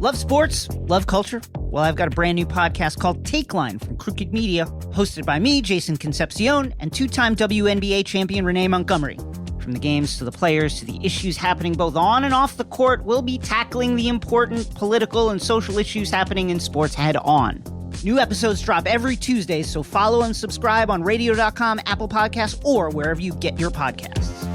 Love sports? Love culture? Well, I've got a brand new podcast called Take Line from Crooked Media, hosted by me, Jason Concepcion, and two-time WNBA champion Renee Montgomery. From the games to the players to the issues happening both on and off the court, we'll be tackling the important political and social issues happening in sports head on. New episodes drop every Tuesday, so follow and subscribe on radio.com, Apple Podcasts, or wherever you get your podcasts.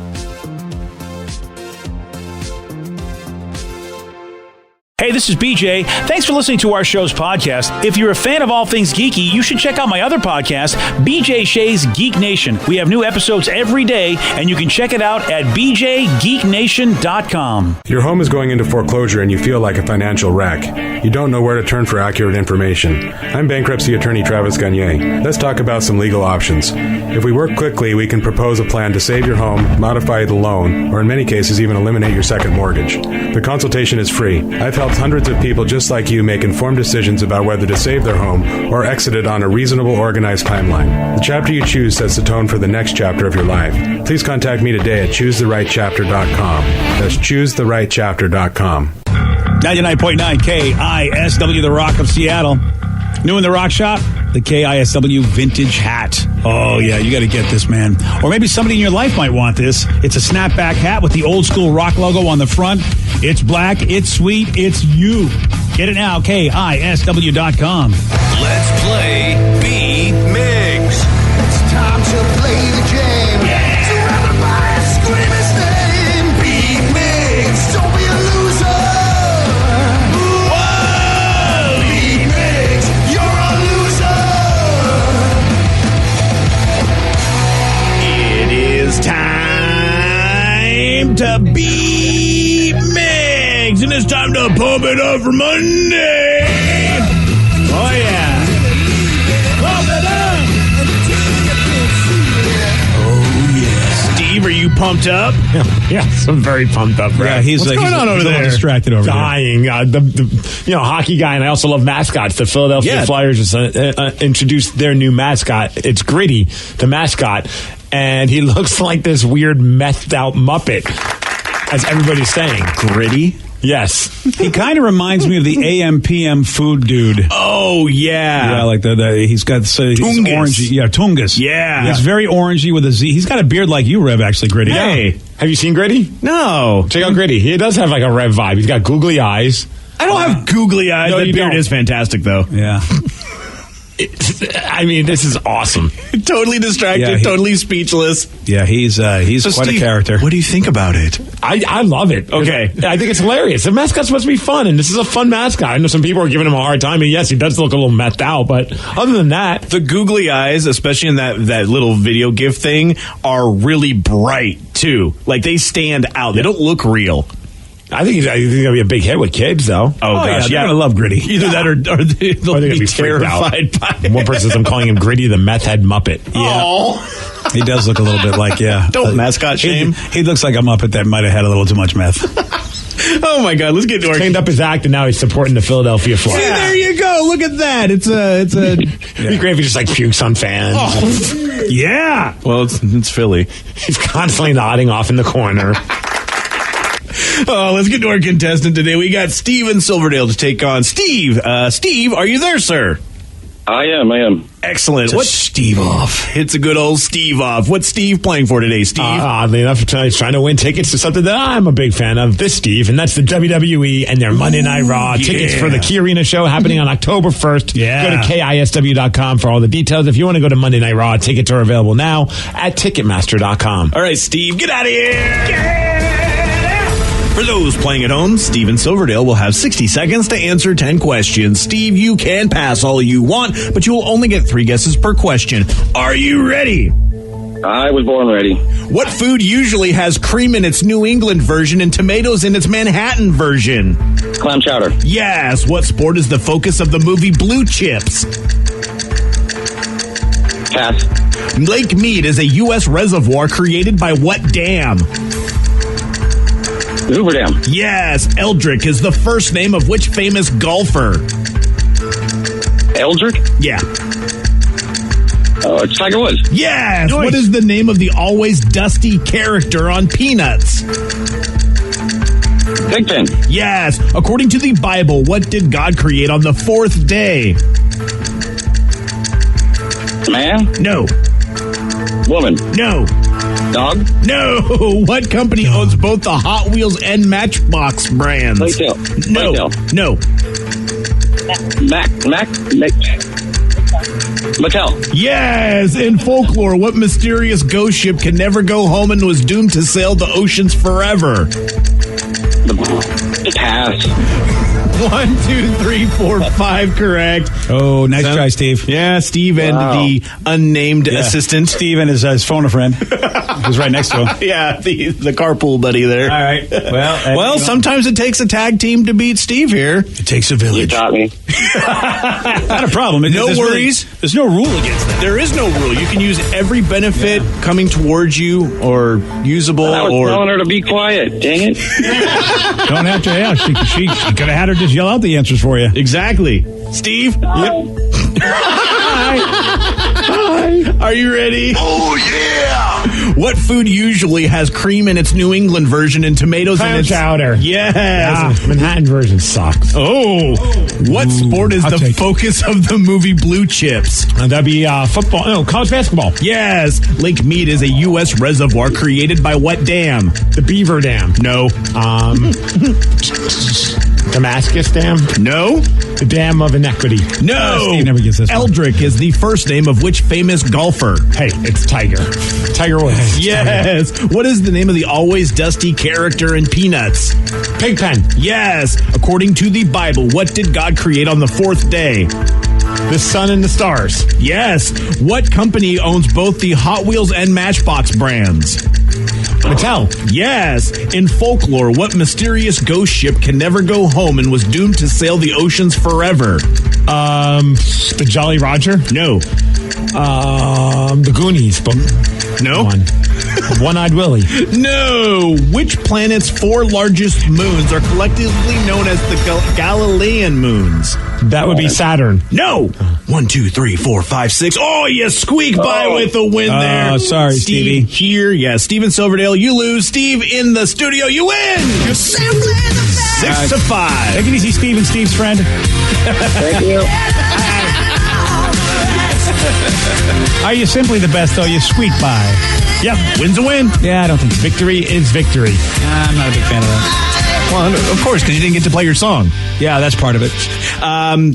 Hey, this is BJ. Thanks for listening to our show's podcast. If you're a fan of all things geeky, you should check out my other podcast, BJ Shea's Geek Nation. We have new episodes every day, and you can check it out at bjgeeknation.com. Your home is going into foreclosure and you feel like a financial wreck. You don't know where to turn for accurate information. I'm bankruptcy attorney Travis Gagne. Let's talk about some legal options. If we work quickly, we can propose a plan to save your home, modify the loan, or in many cases even eliminate your second mortgage. The consultation is free. I've helped hundreds of people just like you make informed decisions about whether to save their home or exit it on a reasonable, organized timeline. The chapter you choose sets the tone for the next chapter of your life. Please contact me today at choosetherightchapter.com. That's choosetherightchapter.com. 99.9 KISW, The Rock of Seattle. New in the Rock Shop, the KISW Vintage Hat. Oh, yeah, you got to get this, man. Or maybe somebody in your life might want this. It's a snapback hat with the old school Rock logo on the front. It's black, it's sweet, it's you. Get it now, KISW.com. Let's play B Migs. It's time to play the game. Yeah. So everybody scream his name. B Migs, don't be a loser. Whoa! B Migs, you're a loser. It is time to be Migs, and it's time to pump it up for Monday. Oh, yeah. Pump it up. Oh, yeah. Steve, are you pumped up? Yes, I'm very pumped up, Brad. Yeah, he's What's going on over there? Distracted over Dying. The hockey guy, and I also love mascots. The Philadelphia Flyers just introduced their new mascot. It's Gritty, the mascot, and he looks like this weird methed out Muppet, as everybody's saying. Gritty? Yes. He kind of reminds me of the AM PM food dude. Oh, yeah. Yeah, like he's got he's orangey. Yeah, Tungus. Yeah. He's very orangey with a Z. He's got a beard like you, Rev, actually, Gritty. Hey, have you seen Gritty? No. Check out Gritty. He does have like a Rev vibe. He's got googly eyes. I don't have googly eyes. No, That you beard don't. is fantastic, though. Yeah. I mean, this is awesome. Totally distracted, totally speechless. Yeah, he's quite Steve, a character. What do you think about it? I love it. Okay. I think it's hilarious. The mascot's supposed to be fun, and this is a fun mascot. I know some people are giving him a hard time, and yes, he does look a little methed out, but other than that... The googly eyes, especially in that little video GIF thing, are really bright, too. Like, they stand out. They don't look real. I think he's going to be a big hit with kids, though. Oh gosh, they're going to love Gritty. Either that or they'll be terrified by it. One person says I'm calling him Gritty the meth head Muppet. Yeah. Oh. He does look a little bit like, Don't mascot shame. He looks like a Muppet that might have had a little too much meth. Oh my God, let's get to our... Cleaned up his act, and now he's supporting the Philadelphia Flyers. See, there you go. Look at that. It's a... It'd be great if he just like pukes on fans. Oh. Yeah. Well, it's Philly. He's constantly nodding off in the corner. Oh, let's get to our contestant today. We got Steve in Silverdale to take on Steve. Steve, are you there, sir? I am. Excellent. What's Steve off? It's a good old Steve off. What's Steve playing for today, Steve? Oddly enough, he's trying to win tickets to something that I'm a big fan of. This, Steve, and that's the WWE and their Monday Night Raw. Tickets for the Key Arena show happening on October 1st. Yeah. Go to KISW.com for all the details. If you want to go to Monday Night Raw, tickets are available now at Ticketmaster.com. All right, Steve, get out of here. For those playing at home, Steve in Silverdale will have 60 seconds to answer 10 questions. Steve, you can pass all you want, but you will only get 3 guesses per question. Are you ready? I was born ready. What food usually has cream in its New England version and tomatoes in its Manhattan version? Clam chowder. Yes. What sport is the focus of the movie Blue Chips? Pass. Lake Mead is a U.S. reservoir created by what dam? Hoover Dam. Yes. Eldrick is the first name of which famous golfer? Eldrick? Yeah. It's Tiger Woods. Yes. What is the name of the always dusty character on Peanuts? Pigpen. Yes. According to the Bible, what did God create on the fourth day? Man. No. Woman. No. Dog. No. What company owns both the Hot Wheels and Matchbox brands? Playtail. No. Playtail. No. Mattel. Yes. In folklore, what mysterious ghost ship can never go home and was doomed to sail the oceans forever? Pass. 1, 2, 3, 4, 5. Correct. Oh, nice try, Steve. Yeah, Steve and the unnamed assistant. Steve and his phone a friend. He was right next to him. Yeah, the carpool buddy there. All right. Well, sometimes it takes a tag team to beat Steve here. It takes a You village. got me. Not a problem. No There's worries. There's no rule against that. There is no rule. You can use every benefit coming towards you or usable I was or... telling her to be quiet. Dang it. Don't have to. Yeah, she could have had her just yell out the answers for you. Exactly. Steve? Yep. Hi. Are you ready? Oh, yeah! What food usually has cream in its New England version and tomatoes in Clam its... chowder. Yes. Manhattan version sucks. Oh. What sport is I'll the take it. focus of the movie Blue Chips? That'd be football. No, college basketball. Yes. Lake Mead is a U.S. reservoir created by what dam? The Beaver Dam. No. Damascus Dam. No. The Dam of Inequity. No. Steve never gets this one. Eldrick is the first name of which famous golfer? Hey, it's Tiger. Tiger Woods. Yes. What is the name of the always dusty character in Peanuts? Pigpen. Yes. According to the Bible, what did God create on the fourth day? The sun and the stars. Yes. What company owns both the Hot Wheels and Matchbox brands? Mattel. Yes. In folklore, what mysterious ghost ship can never go home and was doomed to sail the oceans forever? The Jolly Roger. No. The Goonies. But No. One-Eyed Willie. No. Which planet's 4 largest moons are collectively known as the Galilean moons? That would be Saturn. No. 1, 2, 3, 4, 5, 6. Oh, you squeak by with a win there. Oh, sorry, Steve Stevie. here. Yeah, Steven Silverdale, you lose. Steve in the studio, you win. 6 to 5. Take it easy, Steve and Steve's friend. Thank you. Are you simply the best, though? You squeak by. Yep, win's a win. Yeah, I don't think so. Victory is victory. I'm not a big fan of that. Well, of course, because you didn't get to play your song. Yeah, that's part of it.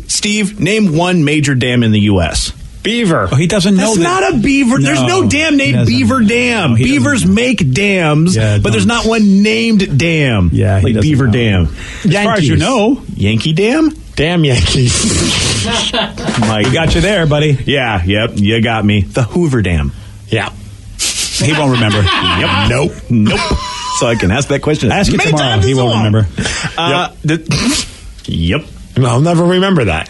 Steve, name one major dam in the U.S. Beaver. Oh, he doesn't know That's that. not a beaver. There's No, no dam he named doesn't. Beaver Dam. No, he Beavers doesn't. make dams, Yeah, but there's don't. not one named dam. Yeah, he like doesn't Beaver know. Dam. As far as you know, Yankee Dam? Damn Yankees. My we got you there, buddy. Yeah, yep, you got me. The Hoover Dam. Yeah. He won't remember. Yep. Nope. So I can ask that question. Ask it many tomorrow. times He as won't long. remember. Yep. I'll never remember that.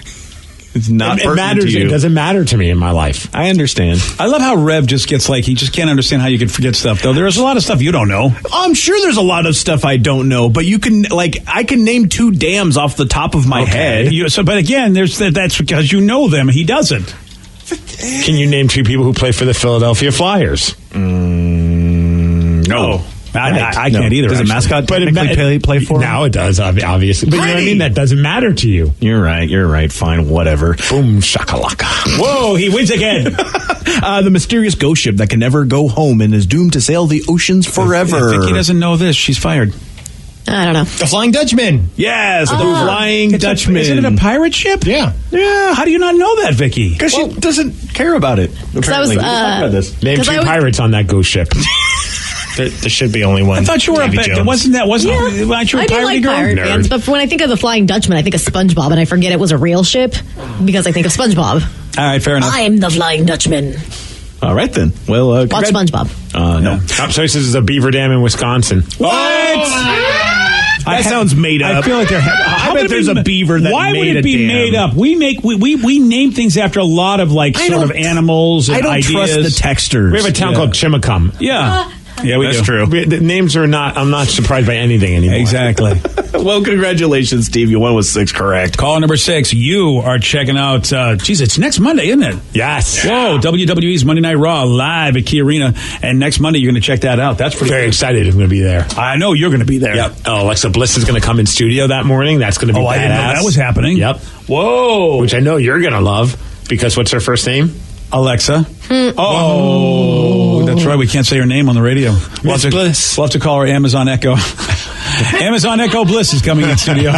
It's not It pertinent matters. to you. It doesn't matter to me in my life. I understand. I love how Rev just gets like, he just can't understand how you can forget stuff, though. There's a lot of stuff you don't know. I'm sure there's a lot of stuff I don't know, but you can, like, I can name 2 dams off the top of my head. But again, that's because you know them. He doesn't. Can you name 2 people who play for the Philadelphia Flyers? No. I can't either. Does a actually. mascot But technically play for him? Now it does, obviously. But you know what I Pretty. mean? That doesn't matter to you. You're right. Fine, whatever. Boom, shakalaka. Whoa, he wins again. The mysterious ghost ship that can never go home and is doomed to sail the oceans forever. If Vicky doesn't know this, she's fired. I don't know. The Flying Dutchman. Yes, the Flying Dutchman. Isn't it a pirate ship? Yeah. Yeah. How do you not know that, Vicky? Because she doesn't care about it. That was, apparently. We talked about this. Name 'Cause 2 I was- pirates on that ghost ship. there should be only one. I thought you were Davy Jones. wasn't I you a do pirate like girl? pirate bands, but when I think of the Flying Dutchman, I think of SpongeBob, and I forget it was a real ship because I think of SpongeBob. All right, fair enough. I'm the Flying Dutchman. All right, then. Well, Watch SpongeBob. No. Top choice is a beaver dam in Wisconsin. That sounds made up. I feel like they're. I bet there's a beaver that Why would made it a be dam. made up? We name things after a lot of like I sort of don't- animals and I don't ideas. trust the texters. We have a town called Chimacum. Yeah. Yeah, we That's do. true. The names are not. I'm not surprised by anything anymore. Exactly. Well, congratulations, Steve. You won with 6 correct. Caller number 6, you are checking out, it's next Monday, isn't it? Yes. Whoa, WWE's Monday Night Raw live at Key Arena. And next Monday, you're going to check that out. That's pretty Very cool. excited. I'm going to be there. I know you're going to be there. Yep. Oh, Alexa Bliss is going to come in studio that morning. That's going to be Oh, badass. I didn't know that was happening. Yep. Whoa. Which I know you're going to love because what's her first name? Alexa. Oh, that's right. We can't say her name on the radio. Miss Bliss. We'll have to call her Amazon Echo. Amazon Echo Bliss is coming in studio.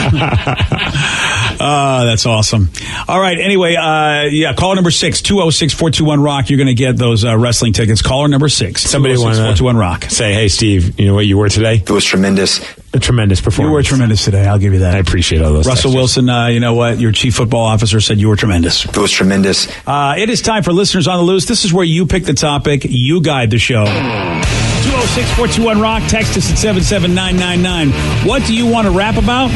That's awesome. All right. Anyway, caller number 6, 206-421-ROCK. You're going to get those wrestling tickets. Caller number 6, Somebody want 206-421-ROCK. Say, hey, Steve, you know what you were today? It was tremendous. A tremendous performance. You were tremendous today. I'll give you that. I appreciate all those. Russell textures. Wilson, you know what? Your chief football officer said you were tremendous. It was tremendous. It is time for Listeners on the Loose. This is where you pick the topic, you guide the show. 206-421-ROCK. Text us at 77999. What do you want to rap about?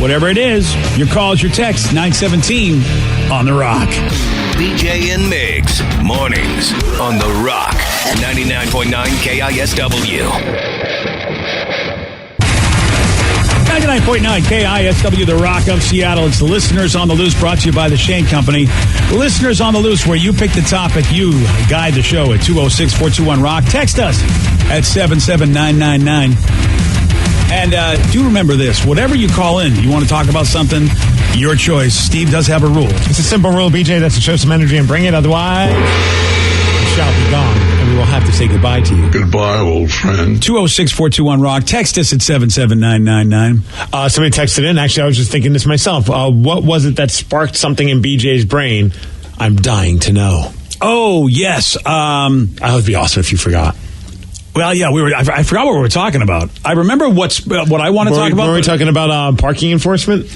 Whatever it is, your call is your text. 917 on the Rock. BJ and Migs, mornings on The Rock, 99.9 KISW. 99.9 KISW, The Rock of Seattle. It's the Listeners on the Loose, brought to you by the Shane Company. Listeners on the Loose, where you pick the topic, you guide the show at 206-421-ROCK. Text us at 77999. And do remember this. Whatever you call in, you want to talk about something, your choice. Steve does have a rule. It's a simple rule, BJ. That's to show some energy and bring it. Otherwise, you shall be gone, and we will have to say goodbye to you. Goodbye, old friend. 206-421-ROCK. Text us at 77999. Somebody texted in. Actually, I was just thinking this myself. What was it that sparked something in BJ's brain? I'm dying to know. Oh, yes. That would be awesome if you forgot. Well, yeah, I forgot what we were talking about. I remember what I want to talk about. Were we talking about parking enforcement?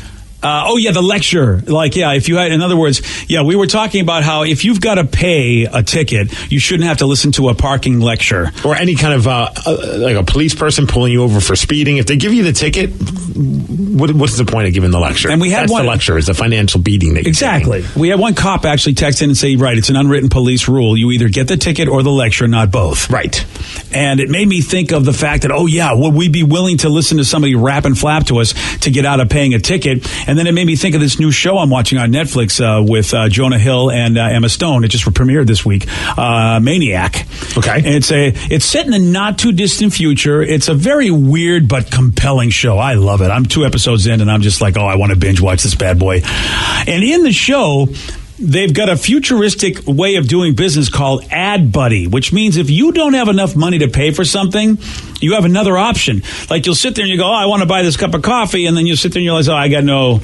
The lecture. If you had, in other words, we were talking about how if you've got to pay a ticket, you shouldn't have to listen to a parking lecture. Or any kind of, like a police person pulling you over for speeding. If they give you the ticket, what's the point of giving the lecture? And we had That's one. The lecture is a financial beating. That Exactly. We had one cop actually text in and say, right, it's an unwritten police rule. You either get the ticket or the lecture, not both. Right. And it made me think of the fact that, would we be willing to listen to somebody rap and flap to us to get out of paying a ticket? And then it made me think of this new show I'm watching on Netflix with Jonah Hill and Emma Stone. It just premiered this week, Maniac. Okay. And it's set in the not too distant future. It's a very weird but compelling show. I love it. I'm 2 episodes in and I'm just like, I want to binge watch this bad boy. And in the show, they've got a futuristic way of doing business called Ad Buddy, which means if you don't have enough money to pay for something, you have another option. Like you'll sit there and you go, I want to buy this cup of coffee, and then you'll sit there and you realize, I got no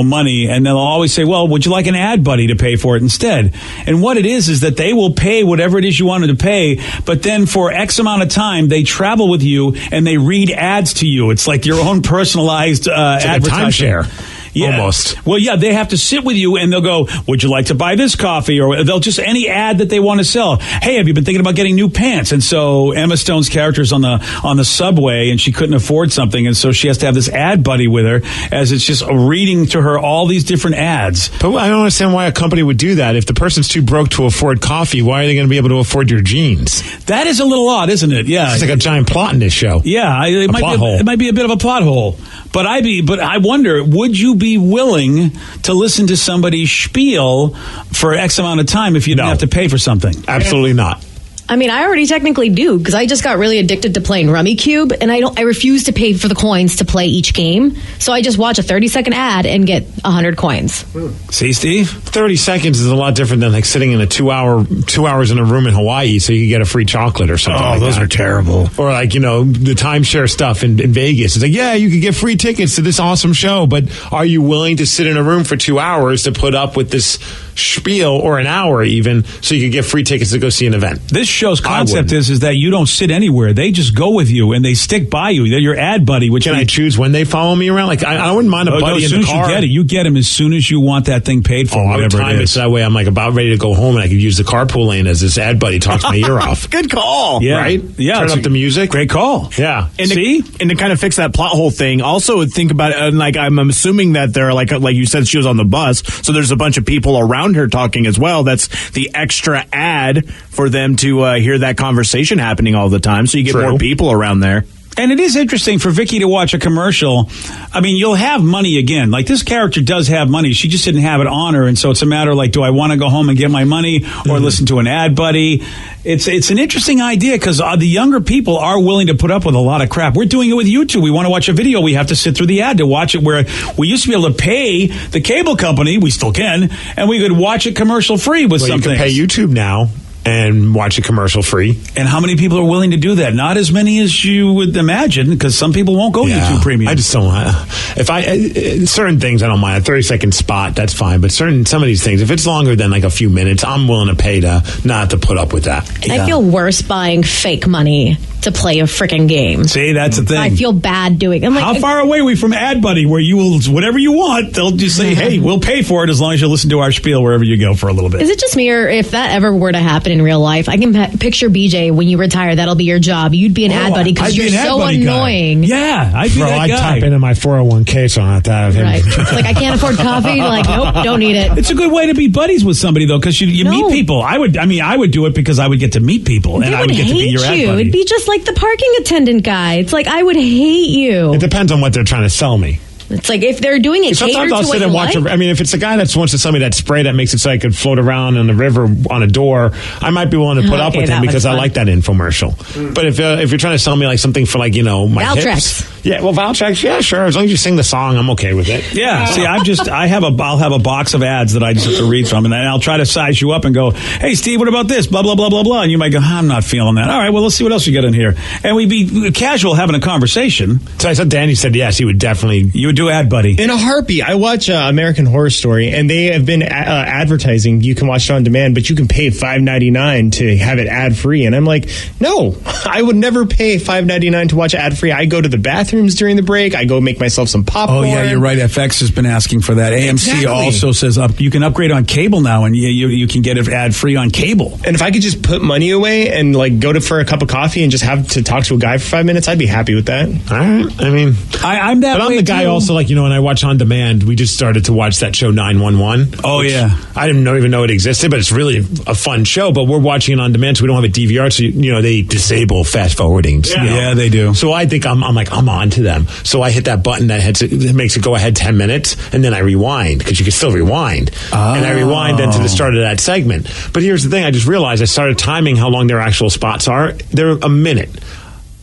money, and they'll always say, well, would you like an Ad Buddy to pay for it instead? And what it is that they will pay whatever it is you wanted to pay, but then for X amount of time, they travel with you and they read ads to you. It's like your own personalized advertising. Like a timeshare. Yeah. Almost. Well, yeah, they have to sit with you and they'll go, would you like to buy this coffee? Or they'll just any ad that they want to sell. Hey, have you been thinking about getting new pants? And so Emma Stone's character is on the subway and she couldn't afford something. And so she has to have this ad buddy with her as it's just reading to her all these different ads. But I don't understand why a company would do that. If the person's too broke to afford coffee, why are they going to be able to afford your jeans? That is a little odd, isn't it? Yeah. It's like a giant plot in this show. Yeah. It might be a bit of a plot hole. But I wonder, would you be willing to listen to somebody spiel for X amount of time if you didn't have to pay for something? Absolutely not. I mean, I already technically do because I just got really addicted to playing Rummy Cube, and I refuse to pay for the coins to play each game. So I just watch a 30-second ad and get 100 coins. See, Steve? 30 seconds is a lot different than like sitting in 2 hours in a room in Hawaii so you can get a free chocolate or something. Oh, those are terrible. Or like, the timeshare stuff in Vegas. It's like, yeah, you could get free tickets to this awesome show, but are you willing to sit in a room for 2 hours to put up with this spiel, or an hour even, so you could get free tickets to go see an event? This show's concept is that you don't sit anywhere. They just go with you and they stick by you. They're your ad buddy. Which can I choose when they follow me around? Like I wouldn't mind a buddy in the car. As soon as you get him as soon as you want that thing paid for. I would whatever time it is. So that way I'm like about ready to go home and I could use the carpool lane as this ad buddy talks my ear off. Good call. Yeah. Right? Yeah. Turn up the music. Great call. Yeah. And to kind of fix that plot hole thing, also think about it. And like I'm assuming that they're like you said, she was on the bus, so there's a bunch of people around around her talking as well. That's the extra ad for them to hear that conversation happening all the time. So you get more people around there. And it is interesting for Vicky to watch a commercial. I mean, you'll have money again. Like, this character does have money. She just didn't have it on her. And so it's a matter of, like, do I want to go home and get my money or listen to an ad buddy? It's an interesting idea because the younger people are willing to put up with a lot of crap. We're doing it with YouTube. We want to watch a video. We have to sit through the ad to watch it, where we used to be able to pay the cable company. We still can. And we could watch it commercial free with something. You can pay YouTube now and watch it commercial free. And how many people are willing to do that? Not as many as you would imagine, because some people won't go YouTube Premium. I just don't. Certain things I don't mind. A 30-second spot, that's fine. But some of these things, if it's longer than like a few minutes, I'm willing to pay to not to put up with that. I feel worse buying fake money to play a freaking game. See, that's the thing. I feel bad doing it. How far away are we from Ad Buddy, where you will, whatever you want, they'll just say, hey, we'll pay for it as long as you listen to our spiel wherever you go for a little bit. Is it just me, or if that ever were to happen in real life, I can picture BJ when you retire, that'll be your job. You'd be an Ad Buddy because you're so annoying. Yeah, I'd be that guy. I type into my 401k, so I don't have to have him. Right. It's like, I can't afford coffee. Like, nope, don't need it. It's a good way to be buddies with somebody, though, because you meet people. I would do it because I would get to meet people, and I would get to be your Ad Buddy. It'd be just like the parking attendant guy. It's like, I would hate you. It depends on what they're trying to sell me. It's like, if they're doing it sometimes catered I'll to sit what and you watch like. I mean, if it's a guy that wants to sell me that spray that makes it so I could float around in the river on a door, I might be willing to put up with him because I like that infomercial. But if you're trying to sell me like something for, like, you know, my Valtrex. hips, Valtrex, yeah, sure, as long as you sing the song, I'm okay with it. Yeah, see, I'll have a box of ads that I just have to read from, and then I'll try to size you up and go, hey, Steve, what about this? Blah, blah, blah, blah, blah. And you might go, I'm not feeling that. All right, well, let's see what else you got in here. And we'd be casual having a conversation. So I said, Danny said yes, he would definitely. You would do Ad Buddy. In a heartbeat. I watch American Horror Story, and they have been advertising. You can watch it on demand, but you can pay $5.99 to have it ad-free. And I'm like, no, I would never pay $5.99 to watch ad-free. I go to the bathrooms during the break. I go make myself some popcorn. Oh, yeah, you're right. FX has been asking for that. AMC also says you can upgrade on cable now, and you can get it ad-free on cable. And if I could just put money away and like go for a cup of coffee and just have to talk to a guy for 5 minutes, I'd be happy with that. All right. I mean, I'm that way. But I'm the guy too. Also, like, you know, when I watch on demand, we just started to watch that show 911. Oh, yeah. I didn't even know it existed, but it's really a fun show. But we're watching it on demand, so we don't have a DVR. So, you know, they disable fast forwarding. Yeah, they do. So I think I'm on to them. So I hit that button that makes it go ahead 10 minutes, and then I rewind, because you can still rewind. Oh. And I rewind then to the start of that segment. But here's the thing. I just realized I started timing how long their actual spots are. They're a minute.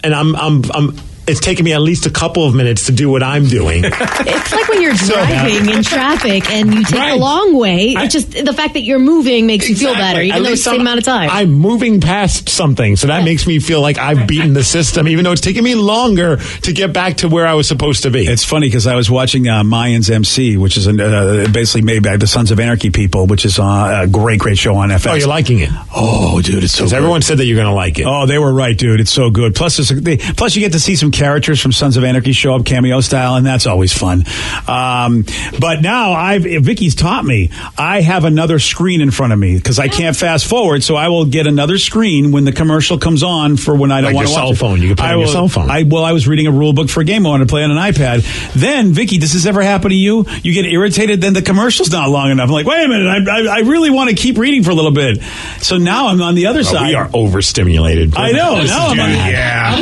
And it's taken me at least a couple of minutes to do what I'm doing. It's like when you're driving in traffic and you take the long way. It's just the fact that you're moving makes you feel better, even though it's the same amount of time. I'm moving past something, so that makes me feel like I've beaten the system, even though it's taken me longer to get back to where I was supposed to be. It's funny because I was watching Mayans MC, which is basically made by the Sons of Anarchy people, which is a great show on FX. Oh, you're liking it? Oh, dude, it's so good. Everyone said that you're going to like it. Oh, they were right, dude. It's so good. Plus you get to see some characters from Sons of Anarchy show up cameo style, and that's always fun. But now Vicky's taught me. I have another screen in front of me because I can't fast forward, so I will get another screen when the commercial comes on for when I don't want to watch your cell phone. You can play on your cell phone. I was reading a rule book for a game I want to play on an iPad. Then, Vicky, does this ever happen to you? You get irritated, then the commercial's not long enough. I'm like, wait a minute, I really want to keep reading for a little bit. So now I'm on the other side. We are overstimulated. I know. Now I'm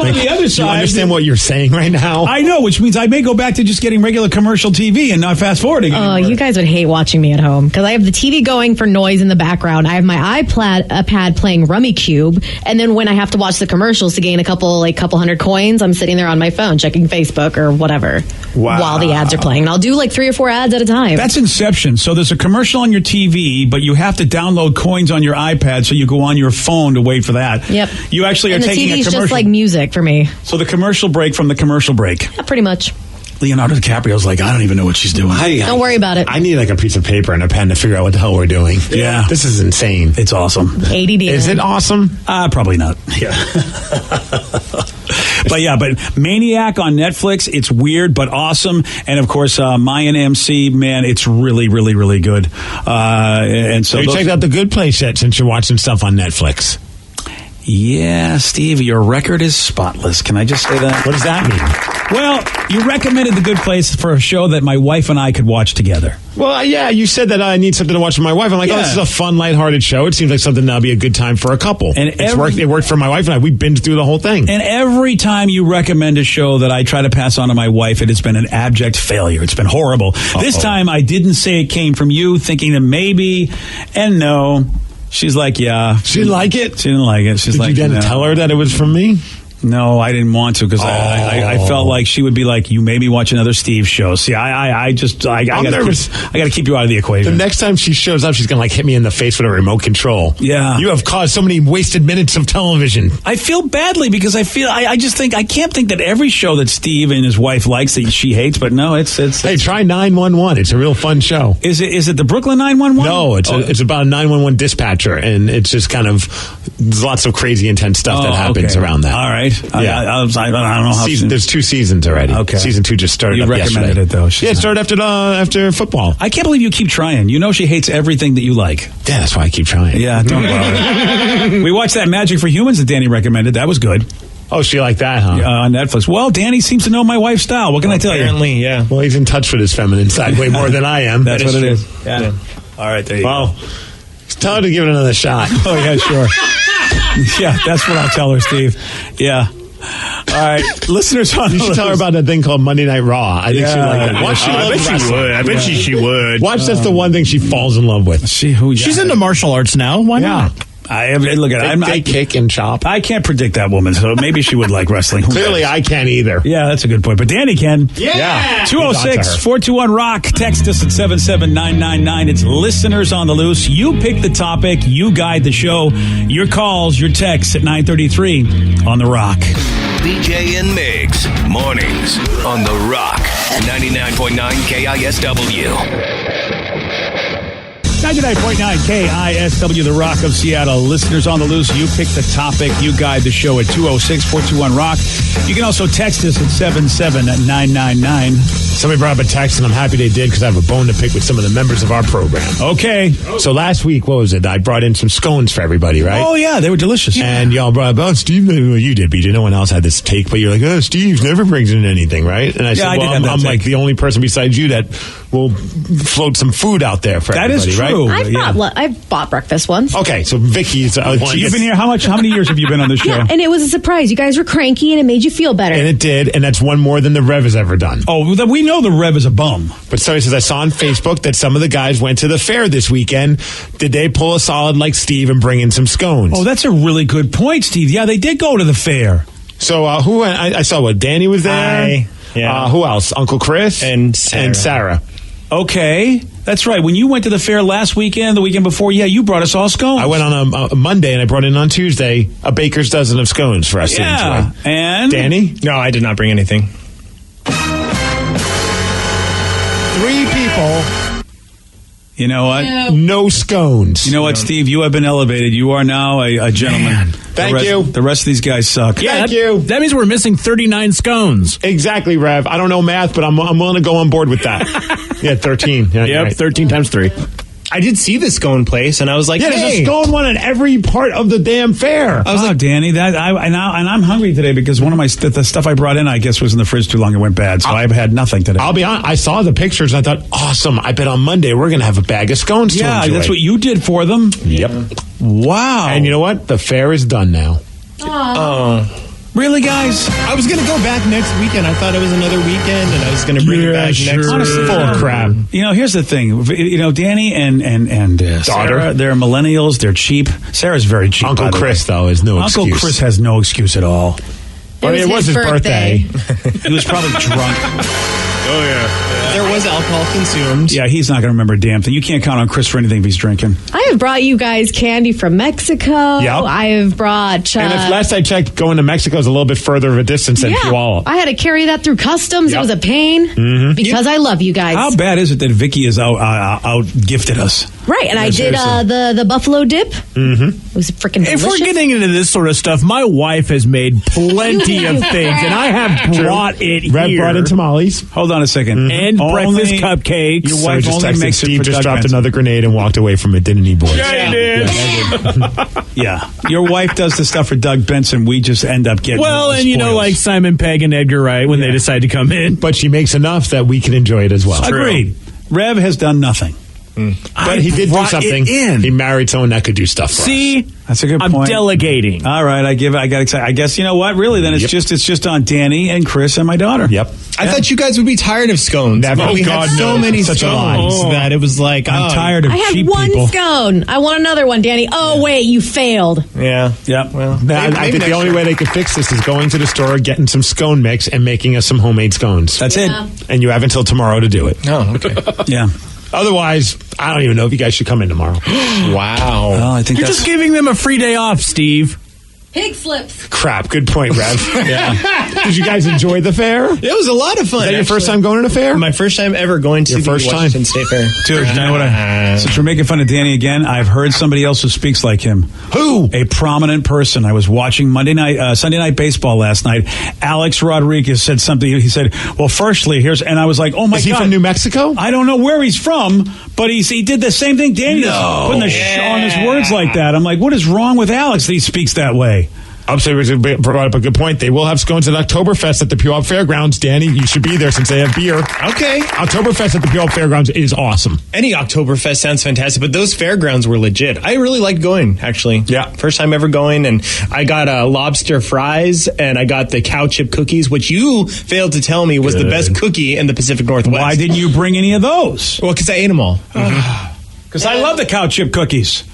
on the other side. Do you understand what you're saying right now? I know, which means I may go back to just getting regular commercial TV and not fast forwarding anymore. Oh, you guys would hate watching me at home because I have the TV going for noise in the background. I have my iPad playing Rummy Cube, and then when I have to watch the commercials to gain a couple hundred coins, I'm sitting there on my phone checking Facebook or whatever while the ads are playing. And I'll do like 3 or 4 ads at a time. That's Inception. So there's a commercial on your TV, but you have to download coins on your iPad, so you go on your phone to wait for that. Yep. You actually are taking a commercial. The TV's just like music for me. So the commercial break from the commercial break. Yeah, pretty much. Leonardo DiCaprio's like, I don't even know what she's doing. Don't worry about it. I need like a piece of paper and a pen to figure out what the hell we're doing. Yeah. This is insane. It's awesome. ADD. Is it awesome? Probably not. Yeah. But Maniac on Netflix, it's weird but awesome. And of course, Mayan MC, man, it's really, really, really good. And so you checked out The Good Place yet since you're watching stuff on Netflix? Yeah, Steve, your record is spotless. Can I just say that? What does that mean? Well, you recommended The Good Place for a show that my wife and I could watch together. Well, yeah, you said that I need something to watch with my wife. I'm like, Yeah. this is a fun, lighthearted show. It seems like something that'll be a good time for a couple. And It worked for my wife and I. We binged through the whole thing. And every time you recommend a show that I try to pass on to my wife, it has been an abject failure. It's been horrible. This time, I didn't say it came from you, thinking that maybe, and no. She's like, yeah. She didn't like it? She didn't like it. She's Did like, you then no. tell her that it was from me? No, I didn't want to because I felt like she would be like, you made me watch another Steve show. See, I I'm nervous. got to keep you out of the The equation. next time she shows up, she's going to like hit me in the face with a remote control. Yeah. You have caused so many wasted minutes of television. I feel badly because I just think I can't think that every show that Steve and his wife likes that she hates, but no, it's Hey, try 911. It's a real fun show. Is it the Brooklyn 911? No, it's about a 911 dispatcher, and it's just kind of there's lots of crazy intense stuff that happens around that. All right. Yeah. I don't know how soon. There's 2 seasons already. Okay. Season 2 just started. You up recommended yesterday. it, though. She's Yeah, it not- started after football. I can't believe you keep trying. You know she hates everything that you like. Yeah, that's why I keep trying. Yeah, don't bother. We watched that Magic for Humans that Danny recommended. That was good. Oh, she liked that, huh? On Netflix. Well, Danny seems to know my wife's style. What can I tell you? Apparently, yeah. Well, he's in touch with his feminine side way more than I am. That's what it true. is. Yeah. All right, there you Well, tell her to give it another shot. go. Oh, yeah, sure. Yeah, that's what I'll tell her, Steve. Yeah. All right, listeners on You should tell her about that thing called Monday Night Raw. I think she'd like it. Watch, I bet she would. I bet she would. Watch, that's the one thing she falls in love with. She's into martial arts now. Why not? Look at They kick and chop. I can't predict that woman, so maybe she would like wrestling. Who Clearly, knows? I can't either. Yeah, that's a good point. But Danny can. Yeah. 206-421-ROCK. Text us at 77999. It's listeners on the loose. You pick the topic. You guide the show. Your calls, your texts at 933 on The Rock. BJ and Migs, mornings on The Rock, 99.9 KISW. 99.9 KISW, The Rock of Seattle. Listeners on the loose, you pick the topic. You guide the show at 206-421-ROCK. You can also text us at 77999. Somebody brought up a text, and I'm happy they did because I have a bone to pick with some of the members of our program. Okay. So last week, what was it? I brought in some scones for everybody, right? Oh, yeah, they were delicious. And y'all brought up, Steve, well, you did, BJ. No one else had this take, but you're like, Steve never brings in anything, right? And I said, I did well, have that I'm take. like the only person besides you that will float some food out there for That everybody, is right? true. I've bought breakfast once. Okay, so Vicky's one. So you've been here, how many years have you been on this show? Yeah, and it was a surprise. You guys were cranky, and it made you feel better. And it did, and that's one more than the Rev has ever done. Oh, we know the Rev is a bum. But somebody says, I saw on Facebook that some of the guys went to the fair this weekend. Did they pull a solid like Steve and bring in some scones? Oh, that's a really good point, Steve. Yeah, they did go to the fair. So who? I saw what? Danny was there. Yeah. Who else? Uncle Chris And Sarah. Okay, that's right. When you went to the fair last weekend, the weekend before, yeah, you brought us all scones. I went on a Monday and I brought in on Tuesday a baker's dozen of scones for us to enjoy. And Danny? No, I did not bring anything. 3 people, you know what? no scones. You know what, Steve? You have been elevated. You are now a gentleman. Man, thank you. The rest of these guys suck. Thank you. That means we're missing 39 scones. Exactly, Rev. I don't know math, but I'm willing to go on board with that. Yeah, 13. Yeah, you're Yep, right. 13 times 3. I did see the scone place, and I was like, Yeah, there's hey. a scone one at every part of the damn fair. I was like, Danny, and I'm hungry today because one of the stuff I brought in, I guess, was in the fridge too long. It went bad, so I've had nothing today. I'll be honest. I saw the pictures and I thought, awesome. I bet on Monday we're going to have a bag of scones to Yeah, enjoy. that's what you did for them. Yep. Wow. And you know what? The fair is done now. Oh. Really, guys? I was going to go back next weekend. I thought it was another weekend, and I was going to bring it back next Honestly, week. Full of crap. You know, here's the thing. You know, Danny and Sarah, they're millennials. They're cheap. Sarah's very cheap. Uncle by the Chris, way. though, is no Uncle excuse. Chris has no excuse at all. It was his birthday. He was probably drunk. There was alcohol consumed. Yeah, he's not going to remember a damn thing. You can't count on Chris for anything if he's drinking. I have brought you guys candy from Mexico. Yep. I have brought... And if last I checked, going to Mexico is a little bit further of a distance than Chihuahua. I had to carry that through customs. Yep. It was a pain because I love you guys. How bad is it that Vicky has out gifted us? Right, and I did the buffalo dip. Mm-hmm. It was freaking delicious. If we're getting into this sort of stuff, my wife has made plenty of things, and I have brought it Rev here. brought in tamales. Hold on a second. And breakfast cupcakes. Your wife just only texted makes it Steve for just Doug dropped Benson. another grenade and walked away from it, didn't he, boys? Yeah, he did. Yeah. Your wife does the stuff for Doug Benson. We just end up getting Well, and spoils. like Simon Pegg and Edgar Wright when they decide to come in. But she makes enough that we can enjoy it as well. Agreed. Rev has done nothing. But he did do brought something. it in. He married someone that could do stuff for us. See, That's a good I'm point. delegating. All right, I got excited. I guess you know what? Really, then it's just on Danny and Chris and my daughter. Yep. I thought you guys would be tired of scones. Never. But we Oh, God, had so no. many Such a lie. scones that it was like, I'm tired of I had cheap one people. scone. I want another one, Danny. Oh, wait, you failed. Yeah. Yep. Well, I think the only way they could fix this is going to the store, getting some scone mix, and making us some homemade scones. That's Yeah. it. And you have until tomorrow to do it. Oh, okay. Yeah. Otherwise, I don't even know if you guys should come in tomorrow. Wow. Well, I think You're that's just giving them a free day off, Steve. Pig slips. Crap. Good point, Rev. yeah. Did you guys enjoy the fair? Is It was a lot of fun. that your actually. first time going to the fair? My first time ever going to Your the first time? Washington State Fair. Dude, you know what? Since we're making fun of Danny again, I've heard somebody else who speaks like him. Who? A prominent person. I was watching Sunday night baseball last night. Alex Rodriguez said something. He said, "Well, firstly, and I was like, oh my Is he God. from New Mexico? I don't know where he's from, but he did the same thing Danny does, putting on his words like that. I'm like, what is wrong with Alex that he speaks that way? Upstairs brought up a good point. They will have scones at Oktoberfest at the Puyallup Fairgrounds. Danny, you should be there since they have beer. Okay. Oktoberfest at the Puyallup Fairgrounds is awesome. Any Oktoberfest sounds fantastic, but those fairgrounds were legit. I really liked going, actually. Yeah. First time ever going, and I got lobster fries, and I got the cow chip cookies, which you failed to tell me was the best cookie in the Pacific Northwest. Why didn't you bring any of those? Well, because I ate them all. Because I love the cow chip cookies.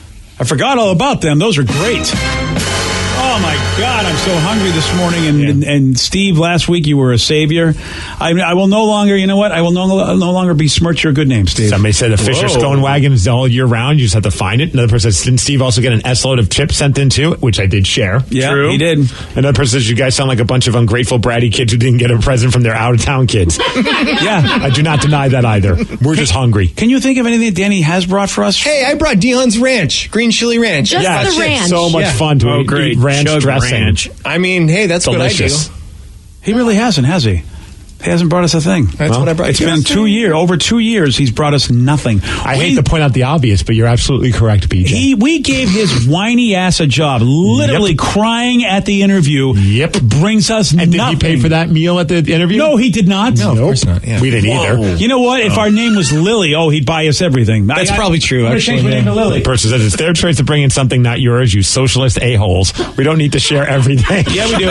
I forgot all about them. Those are great. Oh my God, I'm so hungry this morning. And Steve, last week you were a savior. I will no longer, you know what? I will no longer besmirch your good name, Steve. Somebody said the Fisher Scone wagon is all year round. You just have to find it. Another person says, didn't Steve also get an S-load of chips sent in too? Which I did share. Yeah, True. he did. Another person says, you guys sound like a bunch of ungrateful, bratty kids who didn't get a present from their out-of-town kids. Yeah. I do not deny that either. We're just hungry. Can you think of anything that Danny has brought for us? Hey, I brought Dion's Ranch, green chili ranch. Just Yeah, the it's ranch. so much fun to eat ranch Chug dressing. ranch. I mean, hey, that's Delicious. what I do. He really hasn't, has he? He hasn't brought us a thing. That's what I brought It's you. been 2 years. Over 2 years, he's brought us nothing. I hate to point out the obvious, but you're absolutely correct, BJ. We gave his whiny ass a job, literally crying at the interview. Yep. Brings us And nothing. did he pay for that meal at the interview? No, he did not. No, of course not. Yeah. We didn't either. You know what? If our name was Lily, he'd buy us everything. That's probably true, I'm gonna change my actually, name to yeah. Lily. The person says it's their choice to bring in something not yours, you socialist a-holes. We don't need to share everything. Yeah, we do.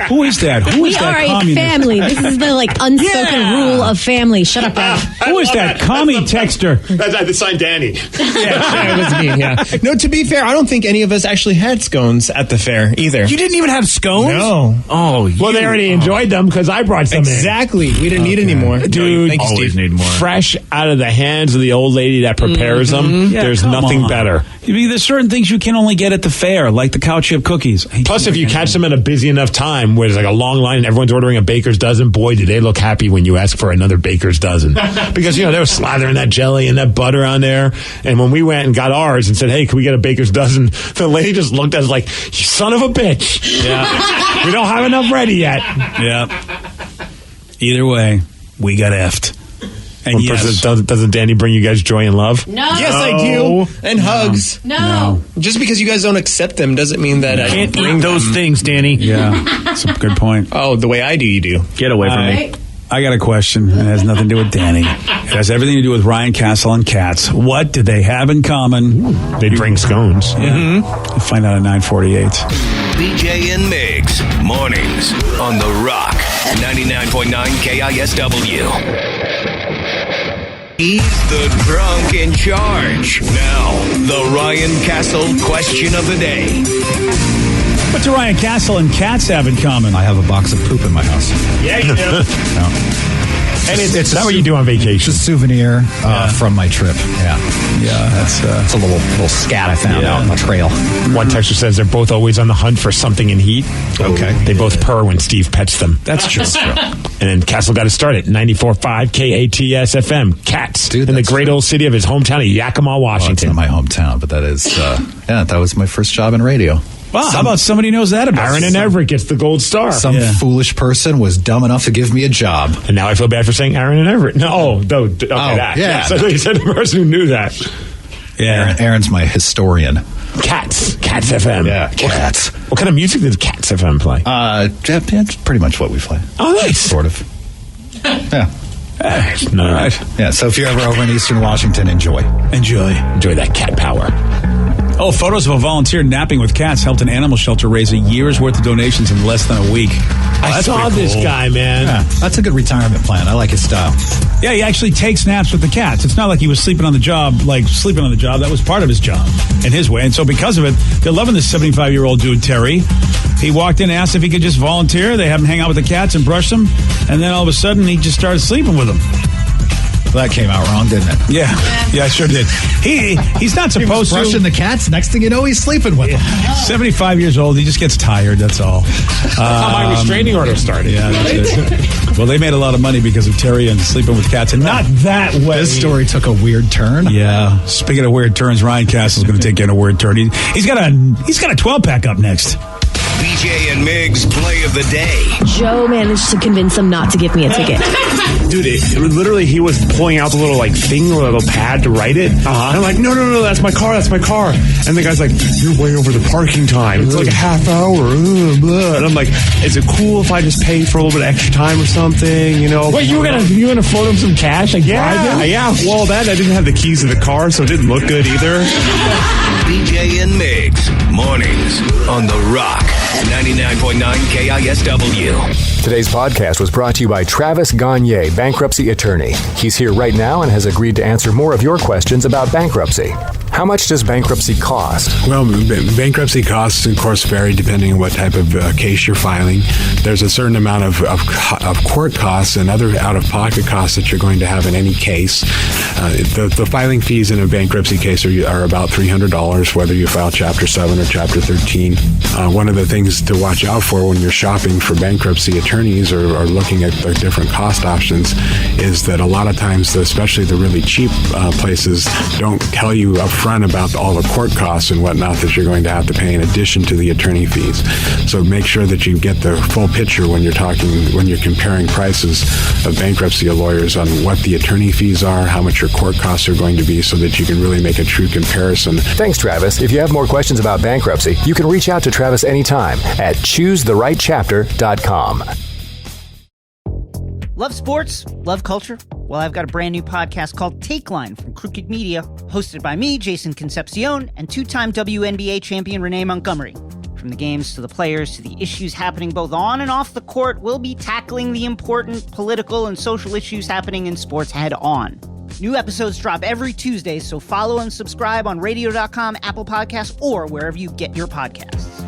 Who is that? Who is We that are a communist? family. This is the unspoken rule of family. Shut up, Rev. Who is that commie texter? That's signed Danny. Yeah, it was me, yeah. No, to be fair, I don't think any of us actually had scones at the fair either. You didn't even have scones? No. Oh, Well, they already enjoyed them because I brought some Exactly. We didn't need any more. Dude, Thank you, always Steve. need more. fresh out of the hands of the old lady that prepares them. Yeah, There's come nothing on. better. I mean, there's certain things you can only get at the fair, like the cow chip cookies. Plus, if you catch them at a busy enough time where there's like a long line and everyone's ordering a baker's dozen, boy, do they look happy when you ask for another baker's dozen. Because, they were slathering that jelly and that butter on there. And when we went and got ours and said, hey, can we get a baker's dozen? The lady just looked at us like, you son of a bitch. Yeah. We don't have enough ready yet. Yeah. Either way, we got effed. And One yes, person, doesn't Danny bring you guys joy and love? No. Yes, I do. And hugs. No. Just because you guys don't accept them doesn't mean that I Can't bring eat those things, Danny. yeah, that's a good point. Oh, the way I do, you do. Get away from me. I got a question. It has nothing to do with Danny. It has everything to do with Ryan Castle and cats. What do they have in common? They bring scones. Yeah. We'll find out at 9:48. BJ and Migs, mornings on The Rock, 99.9 KISW. He's the drunk in charge. Now, the Ryan Castle question of the day. What do Ryan Castle and cats have in common? I have a box of poop in my house. Yeah, you do. And it's not what you do on It's vacation. a souvenir from my trip. Yeah. That's It's a little scat I found out on the trail. One texter says they're both always on the hunt for something in heat. Okay. They both purr when Steve pets them. that's true. And then Castle got to start at 94.5 KATS-FM. Cats. Dude, in the that's great true. old city of his hometown of Yakima, Well, it's Washington. not my hometown, but that is, that was my first job in radio. Well, how about somebody knows that about Aaron and Everett gets the gold star. Some foolish person was dumb enough to give me a job. And now I feel bad for saying Aaron and Everett. No, that. yeah. So you said the person who knew that. Yeah. Aaron's my historian. Cats FM. Yeah, Cats. What kind of music did Cats FM play? It's pretty much what we play. Oh, nice. Sort of. Yeah. Nice. Yeah, so if you're ever over in Eastern Washington, enjoy. Enjoy that cat power. Oh, photos of a volunteer napping with cats helped an animal shelter raise a year's worth of donations in less than a week. I saw this guy, man. Yeah, that's a good retirement plan. I like his style. Yeah, he actually takes naps with the cats. It's not like he was sleeping on the job. That was part of his job in his way. And so because of it, they're loving this 75-year-old dude, Terry. He walked in and asked if he could just volunteer. They have him hang out with the cats and brush them. And then all of a sudden, he just started sleeping with them. Well, that came out wrong, didn't it? Yeah, it sure did. He's not supposed to. Brushing the cats. Next thing you know, he's sleeping with them. 75 years old. He just gets tired. That's all. How my restraining order started. Yeah, that's it. Well, they made a lot of money because of Terry and sleeping with cats, and not that way. This story took a weird turn. Yeah. Speaking of weird turns, Ryan Castle's going to take in a weird turn. He's got a 12-pack up next. BJ and Migs play of the day. Joe managed to convince him not to give me a ticket. Dude, literally, he was pulling out the little thing or the little pad to write it. And I'm like, no, that's my car. And the guy's like, you're way over the parking time. It's like a half hour. And I'm like, is it cool if I just pay for a little bit of extra time or something? You know? Wait, you were gonna float him some cash? Like, Yeah. Well, I didn't have the keys to the car, so it didn't look good either. BJ and Migs, mornings on The Rock, 99.9 KISW. Today's podcast was brought to you by Travis Gagne, bankruptcy attorney. He's here right now and has agreed to answer more of your questions about bankruptcy. How much does bankruptcy cost? Well, bankruptcy costs, of course, vary depending on what type of case you're filing. There's a certain amount of court costs and other out-of-pocket costs that you're going to have in any case. The filing fees in a bankruptcy case are about $300, whether you file Chapter 7 or Chapter 13. One of the things to watch out for when you're shopping for bankruptcy attorneys or looking at the different cost options is that a lot of times, especially the really cheap places, don't tell you up front about all the court costs and whatnot that you're going to have to pay in addition to the attorney fees. So make sure that you get the full picture when you're comparing prices of bankruptcy lawyers on what the attorney fees are, how much your court costs are going to be, so that you can really make a true comparison. Thanks, Travis. If you have more questions about bankruptcy, you can reach out to Travis anytime at choosetherightchapter.com. Love sports? Love culture? Well, I've got a brand new podcast called Take Line from Crooked Media, hosted by me, Jason Concepcion, and two-time WNBA champion Renee Montgomery. From the games to the players to the issues happening both on and off the court, we'll be tackling the important political and social issues happening in sports head on. New episodes drop every Tuesday, so follow and subscribe on radio.com, Apple Podcasts, or wherever you get your podcasts.